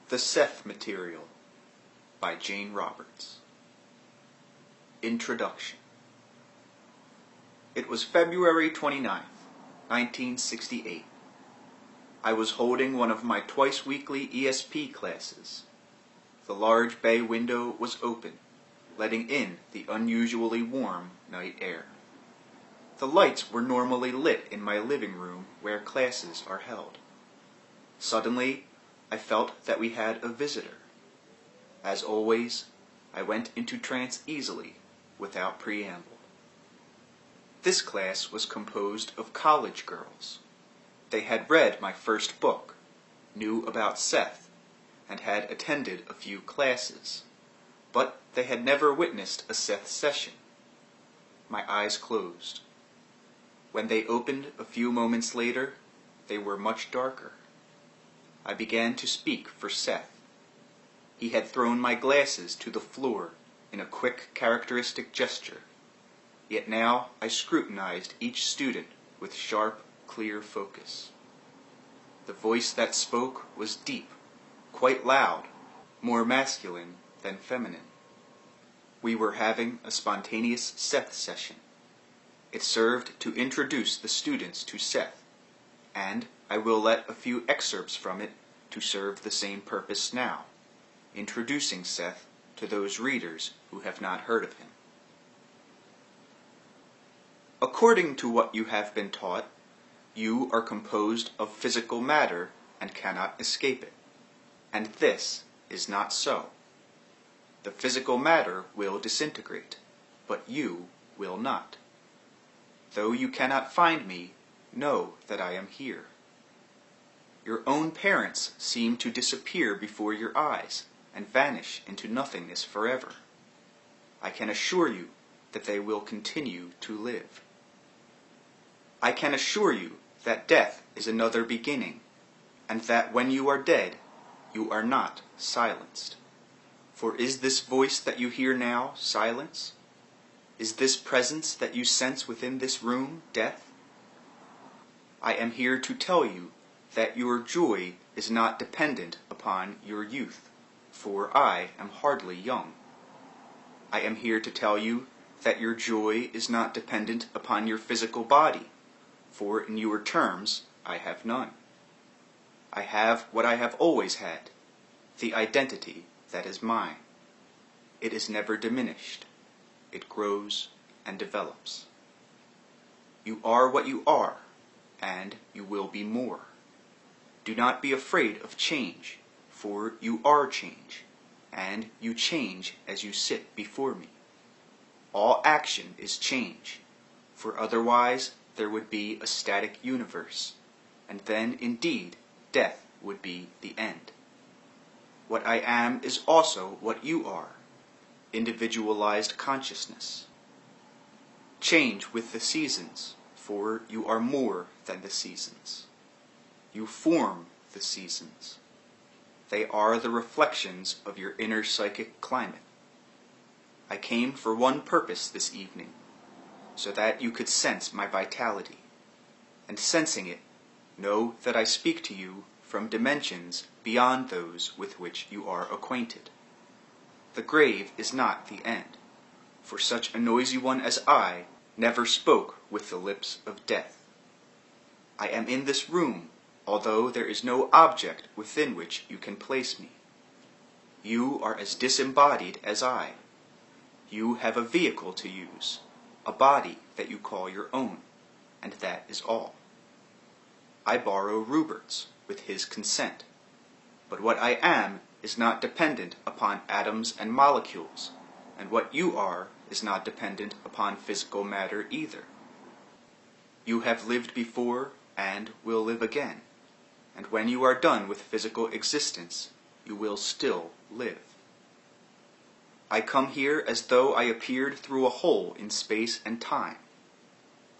The Seth Material by Jane Roberts. Introduction. It was February 29th, 1968. I was holding one of my twice-weekly ESP classes. The large bay window was open, letting in the unusually warm night air. The lights were normally lit in my living room where classes are held. Suddenly, I felt that we had a visitor. As always, I went into trance easily, without preamble. This class was composed of college girls. They had read my first book, knew about Seth, and had attended a few classes, but they had never witnessed a Seth session. My eyes closed. When they opened a few moments later, they were much darker. I began to speak for Seth. He had thrown my glasses to the floor in a quick, characteristic gesture, yet now I scrutinized each student with sharp, clear focus. The voice that spoke was deep, quite loud, more masculine than feminine. We were having a spontaneous Seth session. It served to introduce the students to Seth, and I will let a few excerpts from it to serve the same purpose now, introducing Seth to those readers who have not heard of him. According to what you have been taught, you are composed of physical matter and cannot escape it. And this is not so. The physical matter will disintegrate, but you will not. Though you cannot find me, know that I am here. Your own parents seem to disappear before your eyes and vanish into nothingness forever. I can assure you that they will continue to live. I can assure you that death is another beginning, and that when you are dead, you are not silenced. For is this voice that you hear now silence? Is this presence that you sense within this room death? I am here to tell you that your joy is not dependent upon your youth, for I am hardly young. I am here to tell you that your joy is not dependent upon your physical body, for in your terms I have none. I have what I have always had, the identity that is mine. It is never diminished. It grows and develops. You are what you are, and you will be more. Do not be afraid of change, for you are change, and you change as you sit before me. All action is change, for otherwise there would be a static universe, and then indeed death would be the end. What I am is also what you are, individualized consciousness. Change with the seasons, for you are more than the seasons. You form the seasons. They are the reflections of your inner psychic climate. I came for one purpose this evening, so that you could sense my vitality, and sensing it, know that I speak to you from dimensions beyond those with which you are acquainted. The grave is not the end, for such a noisy one as I never spoke with the lips of death. I am in this room, although there is no object within which you can place me. You are as disembodied as I. You have a vehicle to use, a body that you call your own, and that is all. I borrow Rupert's with his consent, but what I am is not dependent upon atoms and molecules, and what you are is not dependent upon physical matter either. You have lived before and will live again, and when you are done with physical existence, you will still live. I come here as though I appeared through a hole in space and time.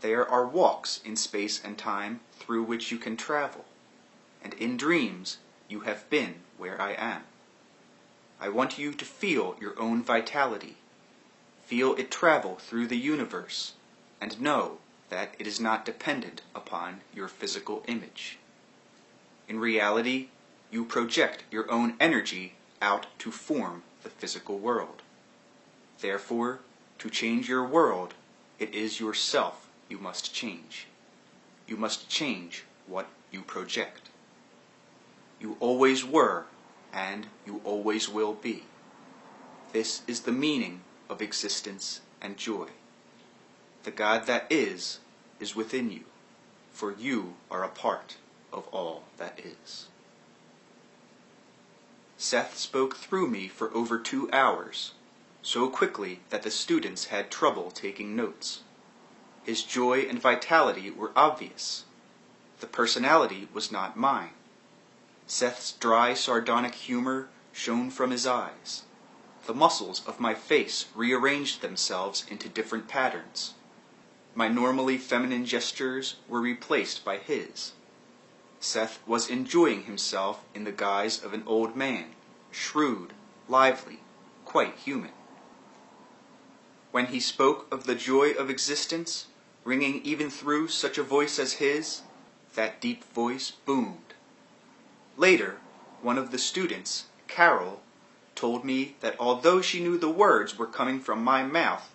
There are walks in space and time through which you can travel, and in dreams you have been where I am. I want you to feel your own vitality, feel it travel through the universe, and know that it is not dependent upon your physical image. In reality, you project your own energy out to form the physical world. Therefore, to change your world, it is yourself you must change. You must change what you project. You always were, and you always will be. This is the meaning of existence and joy. The God that is within you, for you are a part of all that is. Seth spoke through me for over 2 hours, so quickly that the students had trouble taking notes. His joy and vitality were obvious. The personality was not mine. Seth's dry, sardonic humor shone from his eyes. The muscles of my face rearranged themselves into different patterns. My normally feminine gestures were replaced by his. Seth was enjoying himself in the guise of an old man, shrewd, lively, quite human. When he spoke of the joy of existence, ringing even through such a voice as his, that deep voice boomed. Later, one of the students, Carol, told me that although she knew the words were coming from my mouth,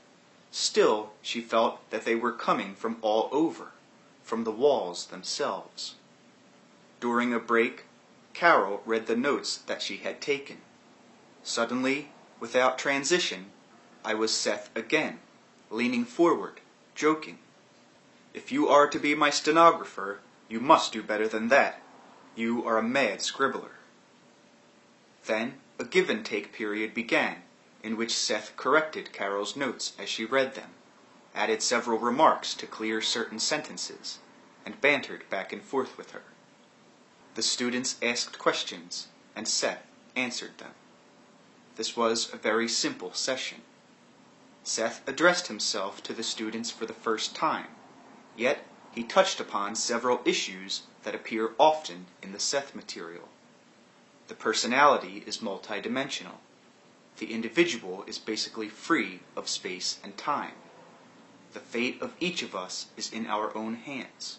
still she felt that they were coming from all over, from the walls themselves. During a break, Carol read the notes that she had taken. Suddenly, without transition, I was Seth again, leaning forward, joking. If you are to be my stenographer, you must do better than that. You are a mad scribbler. Then a give-and-take period began, in which Seth corrected Carol's notes as she read them, added several remarks to clear certain sentences, and bantered back and forth with her. The students asked questions, and Seth answered them. This was a very simple session. Seth addressed himself to the students for the first time, yet he touched upon several issues that appear often in the Seth material. The personality is multidimensional. The individual is basically free of space and time. The fate of each of us is in our own hands.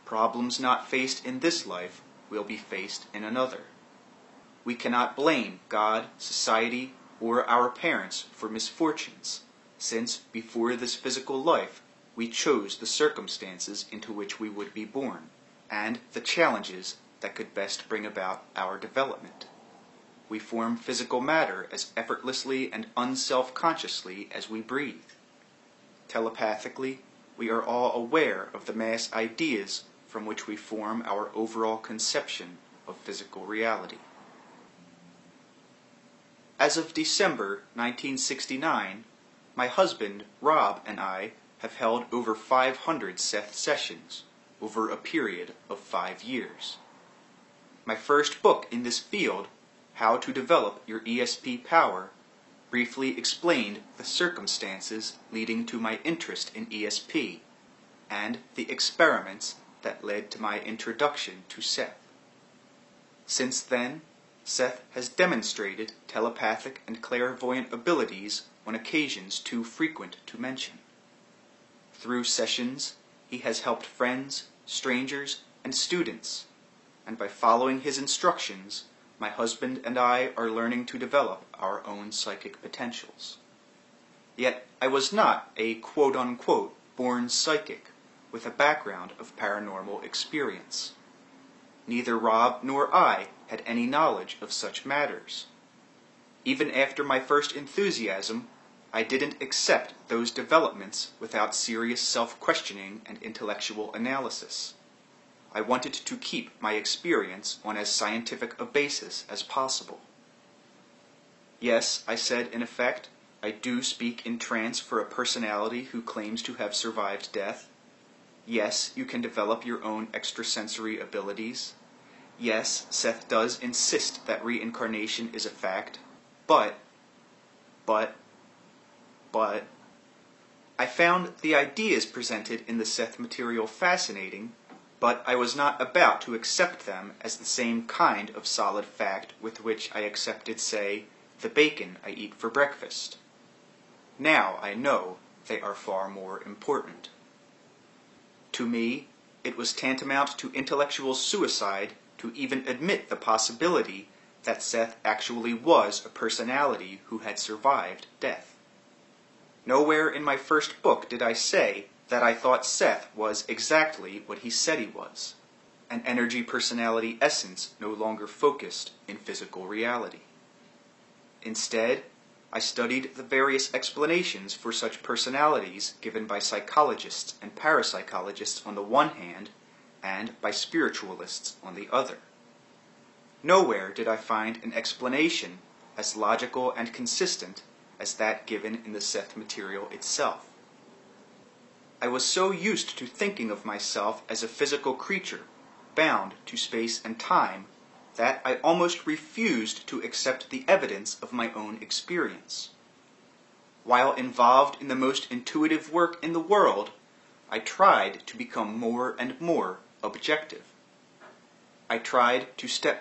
Problems not faced in this life will be faced in another. We cannot blame God, society, or our parents for misfortunes, since before this physical life we chose the circumstances into which we would be born, and the challenges that could best bring about our development. We form physical matter as effortlessly and unself-consciously as we breathe. Telepathically, we are all aware of the mass ideas from which we form our overall conception of physical reality. As of December 1969, my husband, Rob, and I have held over 500 Seth sessions over a period of 5 years. My first book in this field, How to Develop Your ESP Power, briefly explained the circumstances leading to my interest in ESP and the experiments that led to my introduction to Seth. Since then, Seth has demonstrated telepathic and clairvoyant abilities on occasions too frequent to mention. Through sessions, he has helped friends, strangers, and students, and by following his instructions, my husband and I are learning to develop our own psychic potentials. Yet I was not a quote-unquote born psychic with a background of paranormal experience. Neither Rob nor I had any knowledge of such matters. Even after my first enthusiasm, I didn't accept those developments without serious self-questioning and intellectual analysis. I wanted to keep my experience on as scientific a basis as possible. Yes, I said in effect, I do speak in trance for a personality who claims to have survived death. Yes, you can develop your own extrasensory abilities. Yes, Seth does insist that reincarnation is a fact. But, I found the ideas presented in the Seth material fascinating, but I was not about to accept them as the same kind of solid fact with which I accepted, say, the bacon I eat for breakfast. Now I know they are far more important. To me, it was tantamount to intellectual suicide to even admit the possibility that Seth actually was a personality who had survived death. Nowhere in my first book did I say that I thought Seth was exactly what he said he was, an energy personality essence no longer focused in physical reality. Instead, I studied the various explanations for such personalities given by psychologists and parapsychologists on the one hand, and by spiritualists on the other. Nowhere did I find an explanation as logical and consistent as that given in the Seth material itself. I was so used to thinking of myself as a physical creature, bound to space and time, that I almost refused to accept the evidence of my own experience. While involved in the most intuitive work in the world, I tried to become more and more objective. I tried to step